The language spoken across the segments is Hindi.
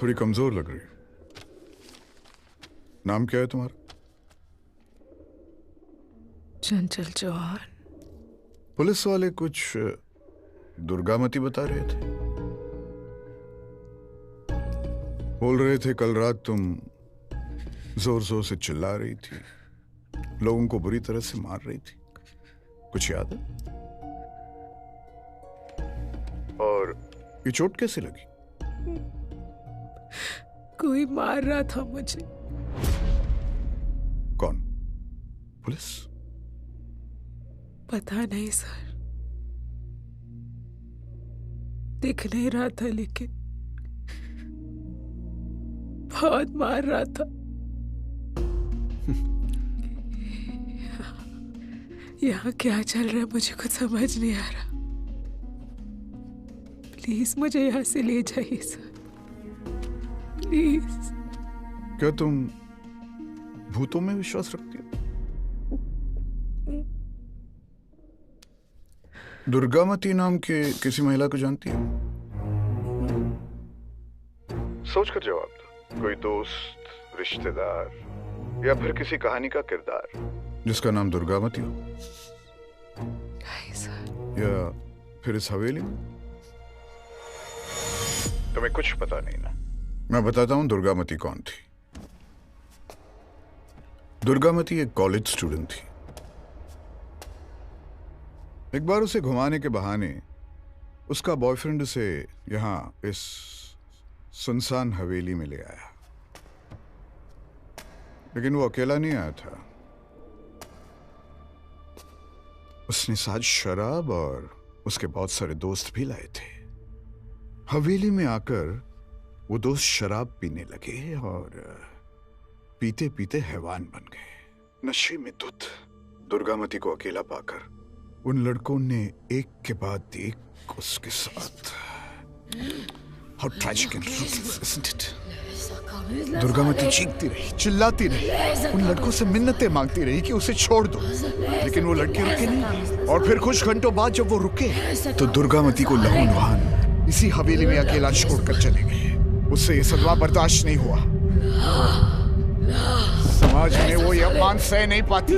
थोड़ी कमजोर लग रही है। नाम क्या है तुम्हारा? चंचल चौहान। पुलिस वाले कुछ दुर्गामती बता रहे थे। बोल रहे थे कल रात तुम जोर जोर से चिल्ला रही थी, लोगों को बुरी तरह से मार रही थी। कुछ याद है? और ये चोट कैसे लगी? कोई मार रहा था मुझे। कौन? पुलिस? पता नहीं सर, दिख नहीं रहा था लेकिन बहुत मार रहा था। यहाँ क्या चल रहा है मुझे कुछ समझ नहीं आ रहा। प्लीज मुझे यहाँ से ले जाइए सर, प्लीज। क्या तुम भूतों में विश्वास रखती हो? दुर्गामती नाम के किसी महिला को जानती हो? सोच कर जवाब दो। कोई दोस्त, रिश्तेदार या फिर किसी कहानी का किरदार जिसका नाम दुर्गामती हो? नहीं सर। या फिर इस हवेली में? तुम्हें कुछ पता नहीं ना? मैं बताता हूं दुर्गामती कौन थी। दुर्गामती एक कॉलेज स्टूडेंट थी। एक बार उसे घुमाने के बहाने उसका बॉयफ्रेंड उसे यहां इस सुनसान हवेली में ले आया, लेकिन वो अकेला नहीं आया था। उसने साथ शराब और उसके बहुत सारे दोस्त भी लाए थे। हवेली में आकर वो दोस्त शराब पीने लगे और पीते पीते हैवान बन गए, नशे में धुत। दुर्गामती को अकेला पाकर उन लड़कों ने एक के बाद एक उसके साथ। How tragic and ruthless, isn't it? Durgamati चीखती रही, चिल्लाती रही, उन लड़कों से मिन्नतें मांगती रही कि उसे छोड़ दो, लेकिन वो लड़के रुके नहीं। और फिर कुछ घंटों बाद जब वो रुके तो दुर्गामती को लहूलुहान इसी हवेली में अकेला छोड़कर चले गए। उससे ये सदमा बर्दाश्त नहीं हुआ। समाज में वो ये अपमान सह नहीं पाती।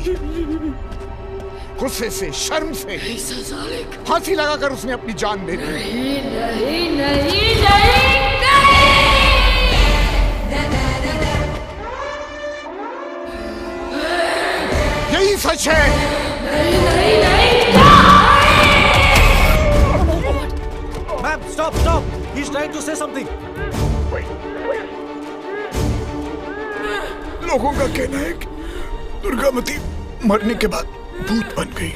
गुस्से से, शर्म से फांसी लगाकर उसने अपनी जान दे दी। नहीं, नहीं, नहीं, नहीं, नहीं। यही सच है। नहीं, नहीं, नहीं, Ma'am, stop, stop! He's trying to say something. लोगों का कहना है कि दुर्गामती मरने के बाद भूत बन गई।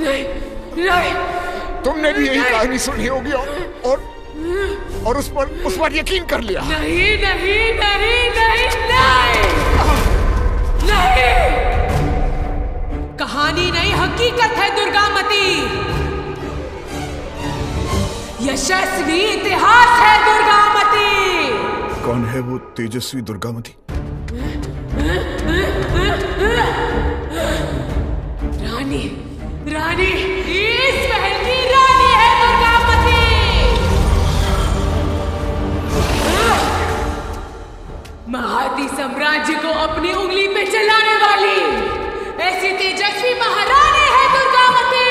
नहीं, नहीं। तुमने भी यही कहानी सुनी होगी और उस पर यकीन कर लिया। नहीं, नहीं, नहीं, नहीं, नहीं, नहीं। कहानी नहीं, हकीकत है दुर्गामती। यशस्वी इतिहास है दुर्गामती। कौन है वो तेजस्वी दुर्गामती? रानी, रानी, इस महल की रानी है दुर्गामती। महाती साम्राज्य को अपनी उंगली पे चलाने वाली ऐसी तेजस्वी महारानी है दुर्गामती।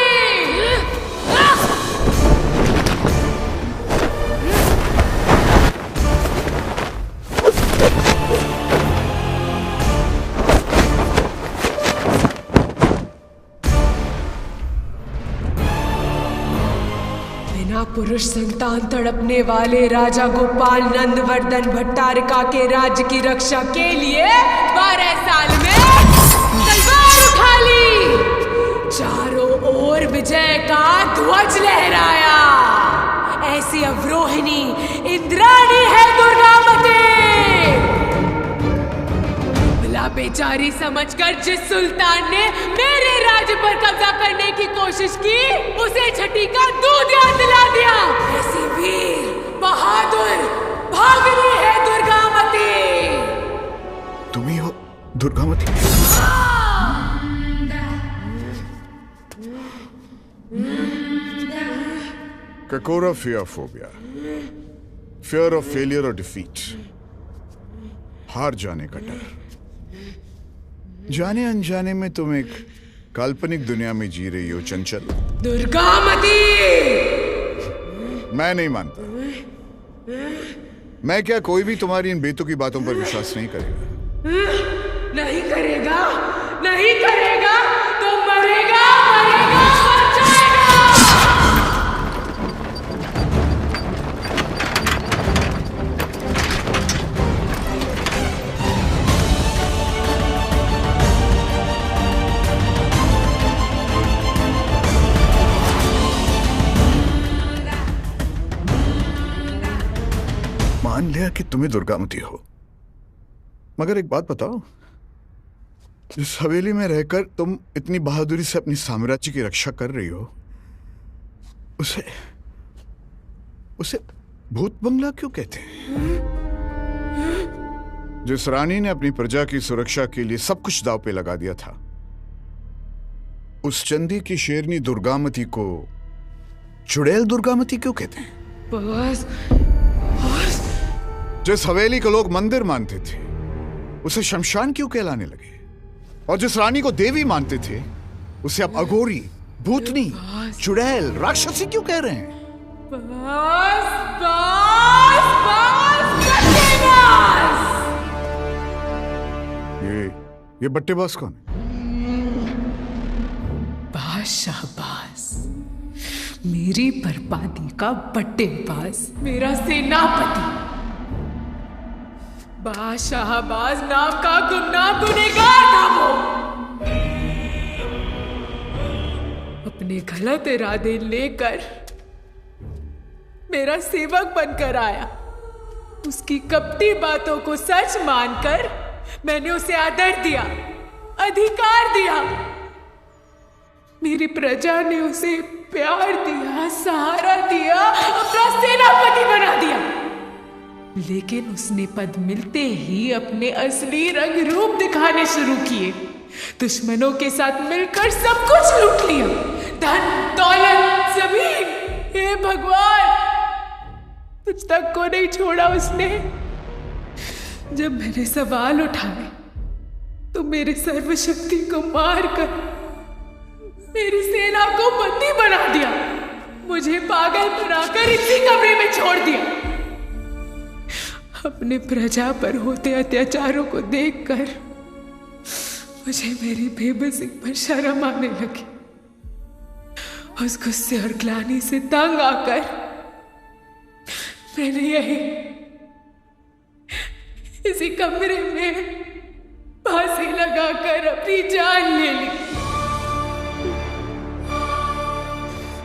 पुरुष संतान तड़पने वाले राजा गोपाल नंदवर्धन भट्टारिका के राज्य की रक्षा के लिए 12 साल में तलवार उठा ली, चारों ओर विजय का ध्वज लहराया। ऐसी अवरोहिणी इंद्राणी है दुर्गामती। भला बेचारी समझकर जिस सुल्तान ने मेरे राज्य पर कब्जा करने की कोशिश की, उसे छठी का दूध याद दिला दिया। ऐसी वीर बहादुर भागिनी है दुर्गामती। तुम ही हो Durgamati? ककोराफिया phobia, fear of failure और डिफीट, हार जाने का डर। जाने अनजाने में तुम एक काल्पनिक दुनिया में जी रही हो चंचल। दुर्गामती! मैं नहीं मानता। मैं क्या, कोई भी तुम्हारी इन बेतुकी बातों पर विश्वास नहीं करेगा। नहीं करेगा, नहीं करेगा तो मरेगा, मरेगा, मर जाएगा। मान लिया कि तुम्हें दुर्गामती हो, मगर एक बात बताओ, जिस हवेली में रहकर तुम इतनी बहादुरी से अपनी साम्राज्य की रक्षा कर रही हो, उसे उसे भूत बंगला क्यों कहते हैं? जिस रानी ने अपनी प्रजा की सुरक्षा के लिए सब कुछ दांव पे लगा दिया था, उस चंदी की शेरनी दुर्गामती को चुड़ैल दुर्गामती क्यों कहते हैं? बस जिस हवेली को लोग मंदिर मानते थे, उसे शमशान क्यों कहलाने लगे? और जिस रानी को देवी मानते थे, उसे अब अघोरी, भूतनी, चुड़ैल, राक्षसी क्यों कह रहे हैं? बस बस बस ये बट्टेबाज कौन है? शाहबाज, मेरी बर्बादी का बट्टेबाज, मेरा सेनापति। शाहबाज नाम का गुमनाम गुनहगार था वो। अपने गलत इरादे लेकर मेरा सेवक बनकर आया। उसकी कपटी बातों को सच मानकर मैंने उसे आदर दिया, अधिकार दिया। मेरी प्रजा ने उसे प्यार दिया, सहारा दिया, अपना सेनापति बना दिया। लेकिन उसने पद मिलते ही अपने असली रंग रूप दिखाने शुरू किए। दुश्मनों के साथ मिलकर सब कुछ लूट लिया, धन, दौलत, जमीन। हे भगवान, तुझ तक को नहीं छोड़ा उसने। जब मैंने सवाल उठाए तो मेरे सर्वशक्ति को मारकर मेरी सेना को बंदी बना दिया। मुझे पागल बनाकर इसी कमरे में छोड़ दिया। अपने प्रजा पर होते अत्याचारों को देखकर मुझे मेरी बेबसी पर शर्म आने लगी। उस गुस्से और ग्लानि से तंग आकर मैंने इसी कमरे में फांसी लगाकर अपनी जान ले ली।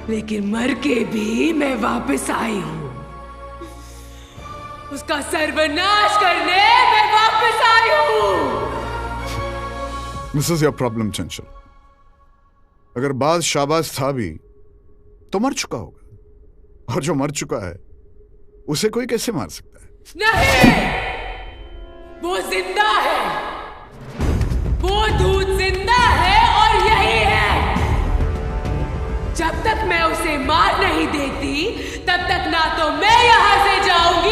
लेकिन मर के भी मैं वापस आई हूं। उसका सर्वनाश करने मैं वापस आई हूं। This is your problem, चंचल। अगर बाज शाहबाज था भी तो मर चुका होगा, और जो मर चुका है उसे कोई कैसे मार सकता है? नहीं, वो जिंदा है। वो दूध जिंदा है और यही है। जब तक मैं उसे मार नहीं देती, तब तक ना तो मैं यहां से जाऊंगी